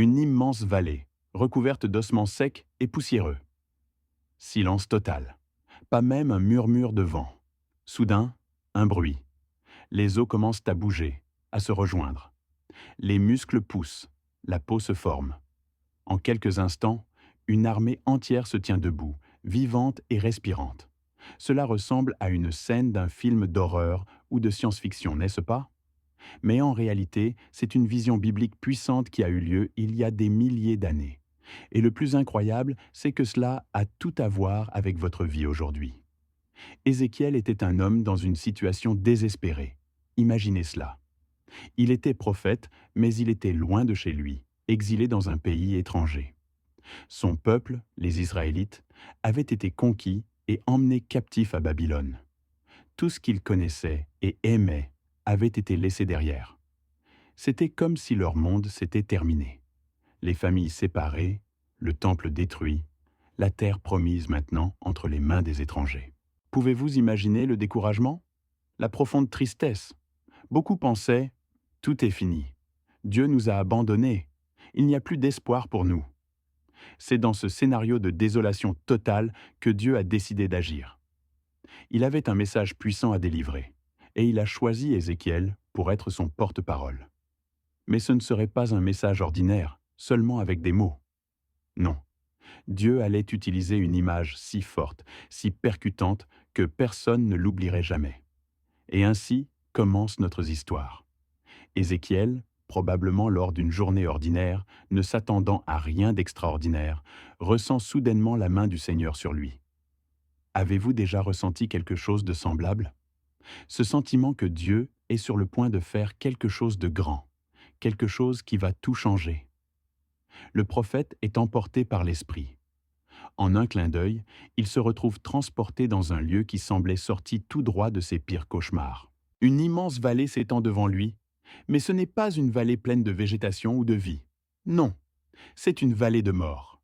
Une immense vallée, recouverte d'ossements secs et poussiéreux. Silence total. Pas même un murmure de vent. Soudain, un bruit. Les os commencent à bouger, à se rejoindre. Les muscles poussent, la peau se forme. En quelques instants, une armée entière se tient debout, vivante et respirante. Cela ressemble à une scène d'un film d'horreur ou de science-fiction, n'est-ce pas? Mais en réalité, c'est une vision biblique puissante qui a eu lieu il y a des milliers d'années. Et le plus incroyable, c'est que cela a tout à voir avec votre vie aujourd'hui. Ézéchiel était un homme dans une situation désespérée. Imaginez cela. Il était prophète, mais il était loin de chez lui, exilé dans un pays étranger. Son peuple, les Israélites, avait été conquis et emmené captif à Babylone. Tout ce qu'ils connaissaient et aimaient avait été laissé derrière. C'était comme si leur monde s'était terminé. Les familles séparées, le temple détruit, la terre promise maintenant entre les mains des étrangers. Pouvez-vous imaginer le découragement? La profonde tristesse? Beaucoup pensaient « Tout est fini. Dieu nous a abandonnés. Il n'y a plus d'espoir pour nous. » C'est dans ce scénario de désolation totale que Dieu a décidé d'agir. Il avait un message puissant à délivrer, et il a choisi Ézéchiel pour être son porte-parole. Mais ce ne serait pas un message ordinaire, seulement avec des mots. Non. Dieu allait utiliser une image si forte, si percutante, que personne ne l'oublierait jamais. Et ainsi commence notre histoire. Ézéchiel, probablement lors d'une journée ordinaire, ne s'attendant à rien d'extraordinaire, ressent soudainement la main du Seigneur sur lui. Avez-vous déjà ressenti quelque chose de semblable? Ce sentiment que Dieu est sur le point de faire quelque chose de grand, quelque chose qui va tout changer. Le prophète est emporté par l'Esprit. En un clin d'œil, il se retrouve transporté dans un lieu qui semblait sorti tout droit de ses pires cauchemars. Une immense vallée s'étend devant lui, mais ce n'est pas une vallée pleine de végétation ou de vie. Non, c'est une vallée de mort.